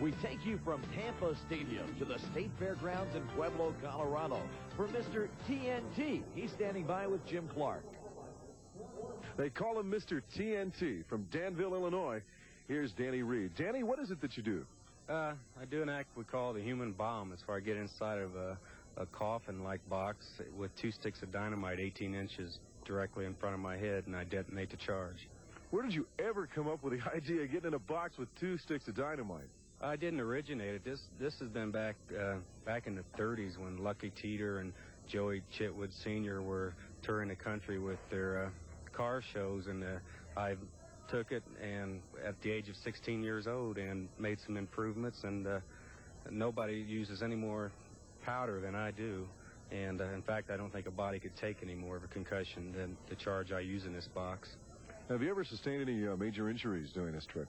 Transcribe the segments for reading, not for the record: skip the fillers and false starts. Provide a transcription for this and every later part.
We take you from Tampa Stadium to the State Fairgrounds in Pueblo, Colorado for Mr. TNT. He's standing by with Jim Clark. They call him Mr. TNT from Danville, Illinois. Here's Danny Reed. Danny, what is it that you do? I do an act we call the human bomb. It's where I get inside of a coffin-like box with 2 sticks of dynamite 18 inches directly in front of my head, and I detonate the charge. Where did you ever come up with the idea of getting in a box with 2 sticks of dynamite? I didn't originate it. This has been back in the 30s when Lucky Teeter and Joey Chitwood Sr. were touring the country with their car shows, and I took it and at the age of 16 years old and made some improvements, and nobody uses any more powder than I do, and in fact I don't think a body could take any more of a concussion than the charge I use in this box. Have you ever sustained any major injuries doing this trip?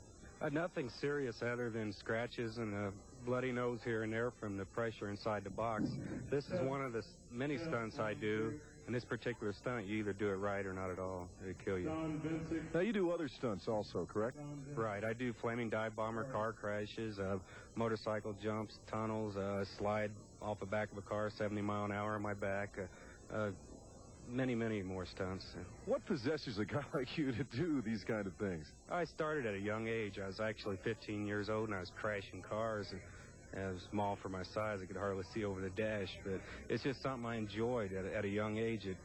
Nothing serious other than scratches and a bloody nose here and there from the pressure inside the box. This is one of the many stunts I do. In this particular stunt, you either do it right or not at all. It'll kill you. Now, you do other stunts also, correct? Right. I do flaming dive bomber car crashes, motorcycle jumps, tunnels, slide off the back of a car 70 miles an hour on my back, many, many more stunts. What possesses a guy like you to do these kind of things? I started at a young age. I was actually 15 years old, and I was crashing cars. And I was small for my size. I could hardly see over the dash, but it's just something I enjoyed at a young age. It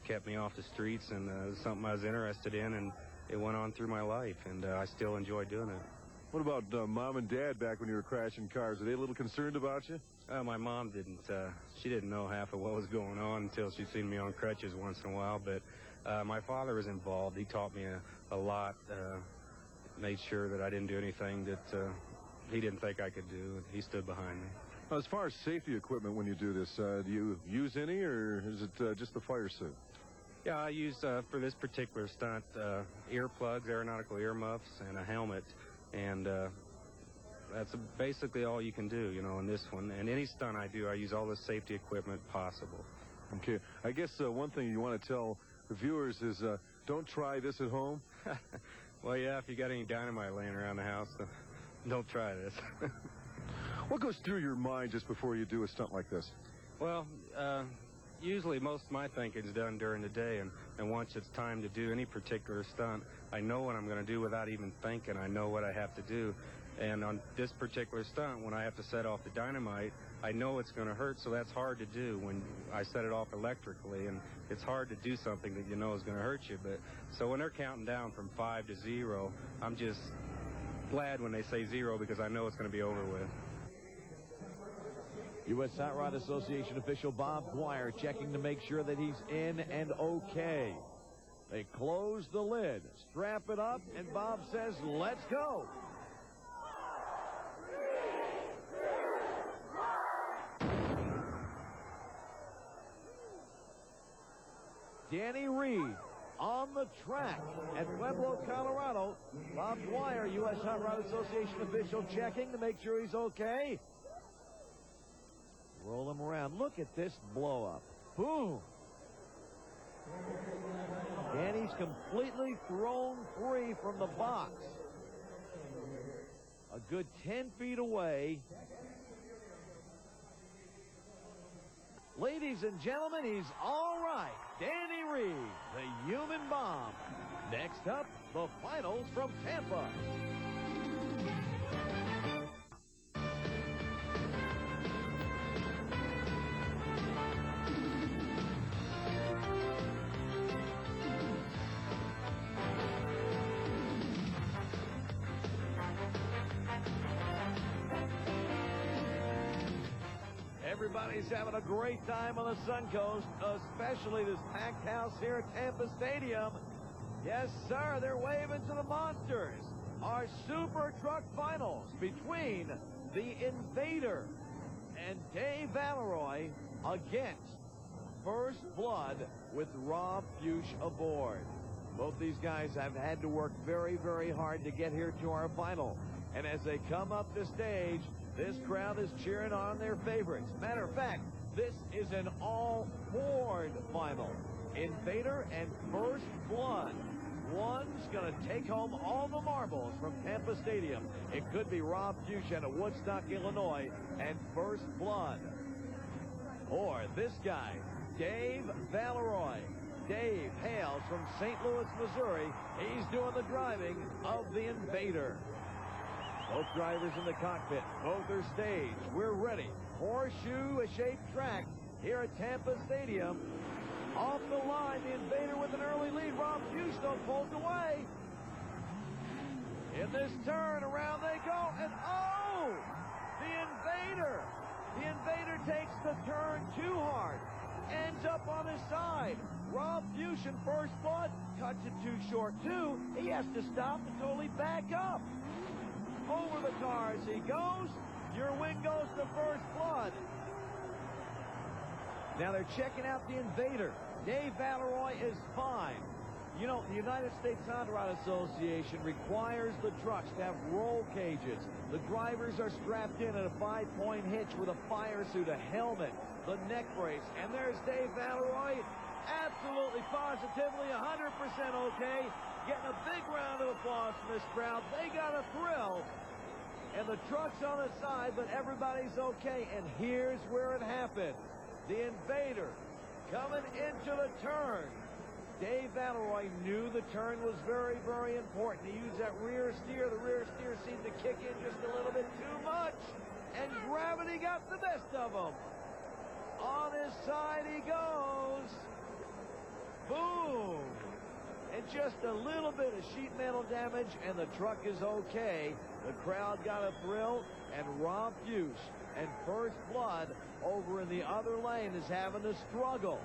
kept me off the streets, and it was something I was interested in, and it went on through my life, and I still enjoy doing it. What about Mom and Dad back when you were crashing cars? Are they a little concerned about you? My mom didn't. She didn't know half of what was going on until she seen me on crutches once in a while, but my father was involved. He taught me a lot, made sure that I didn't do anything that he didn't think I could do. He stood behind me. Now, as far as safety equipment when you do this, do you use any, or is it just the fire suit? Yeah, I use, for this particular stunt, earplugs, aeronautical earmuffs, and a helmet. And that's basically all you can do, you know, in this one. And any stunt I do, I use all the safety equipment possible. Okay. I guess one thing you want to tell the viewers is don't try this at home. Well, yeah, if you got any dynamite laying around the house, don't try this. What goes through your mind just before you do a stunt like this? Well, usually most of my thinking is done during the day, and once it's time to do any particular stunt, I know what I'm going to do without even thinking. I know what I have to do. And on this particular stunt, when I have to set off the dynamite, I know it's going to hurt, so that's hard to do when I set it off electrically, and it's hard to do something that you know is going to hurt you. But so when they're counting down from 5 to 0, I'm just glad when they say 0 because I know it's going to be over with. U.S. Hot Rod Association official Bob Dwyer checking to make sure that he's in and okay. They close the lid, strap it up, and Bob says, let's go. Danny Reed on the track at Pueblo, Colorado. Bob Dwyer, U.S. Hot Rod Association official, checking to make sure he's okay. Roll him around. Look at this blow up. Boom. Danny's completely thrown free from the box. A good 10 feet away. Ladies and gentlemen, he's all right. Danny Reed, the human bomb. Next up, the finals from Tampa. Everybody's having a great time on the Sun Coast, especially this packed house here at Tampa Stadium. Yes, sir, they're waving to the monsters. Our Super Truck Finals between the Invader and Dave Valeroy against First Blood with Rob Fuchs aboard. Both these guys have had to work very, very hard to get here to our final. And as they come up the stage, this crowd is cheering on their favorites. Matter of fact, this is an all-Ford final. Invader and First Blood one's going to take home all the marbles from Tampa Stadium. It could be Rob Fuchs out of Woodstock, Illinois, and First Blood. Or this guy, Dave Valeroy. Dave hails from St. Louis, Missouri. He's doing the driving of the Invader. Both drivers in the cockpit. Both are staged. We're ready. Horseshoe-shaped track here at Tampa Stadium. Off the line, the Invader with an early lead. Rob Fuchs pulls away. In this turn, around they go, and oh! The Invader! The Invader takes the turn too hard. Ends up on his side. Rob Fuchs in First Blood cuts it too short, too. He has to stop and totally back up. Over the cars he goes. Your win goes to First Blood. Now they're checking out the Invader. Dave Valeroy is fine. You know, the United States Hot Rod Association requires the trucks to have roll cages. The drivers are strapped in at a 5-point hitch with a fire suit, a helmet, the neck brace. And there's Dave Valeroy, absolutely, positively, 100% okay. Getting a big round of applause from this crowd. They got a thrill. And the truck's on the side, but everybody's okay. And here's where it happened. The Invader coming into the turn. Dave Valeroy knew the turn was very, very important. He used that rear steer. The rear steer seemed to kick in just a little bit too much. And gravity got the best of him. On his side he goes. Boom. And just a little bit of sheet metal damage, and the truck is okay. The crowd got a thrill, and Rob Fuchs and First Blood over in the other lane is having to struggle.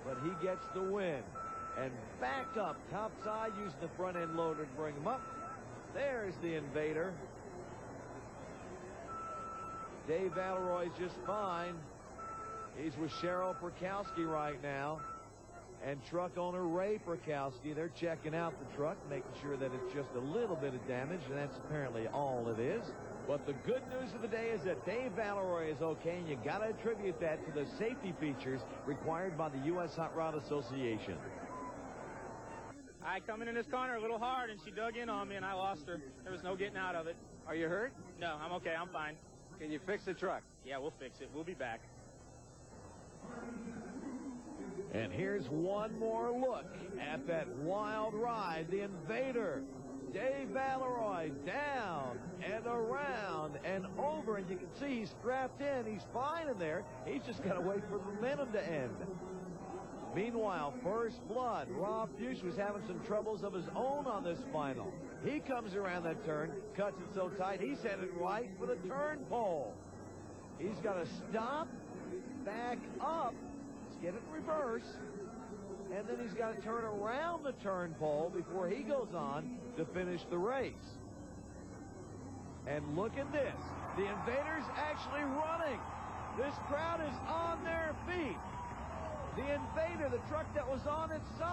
But he gets the win. And back up topside, using the front end loader to bring him up. There's the Invader. Dave Valeroy's just fine. He's with Cheryl Perkowski right now. And truck owner Ray Perkowski, they're checking out the truck, making sure that it's just a little bit of damage, and that's apparently all it is. But the good news of the day is that Dave Valeroy is okay, and you got to attribute that to the safety features required by the U.S. Hot Rod Association. I come in this corner a little hard, and she dug in on me, and I lost her. There was no getting out of it. Are you hurt? No, I'm okay. I'm fine. Can you fix the truck? Yeah, we'll fix it. We'll be back. And here's one more look at that wild ride, the Invader. Dave Valeroy down and around and over, and you can see he's strapped in. He's fine in there. He's just got to wait for the momentum to end. Meanwhile, First Blood, Rob Fuchs was having some troubles of his own on this final. He comes around that turn, cuts it so tight, he's headed right for the turn pole. He's got to stop, back up, get it in reverse, and then he's got to turn around the turn pole before he goes on to finish the race. And look at this. The Invader's actually running. This crowd is on their feet. The Invader, the truck that was on its side.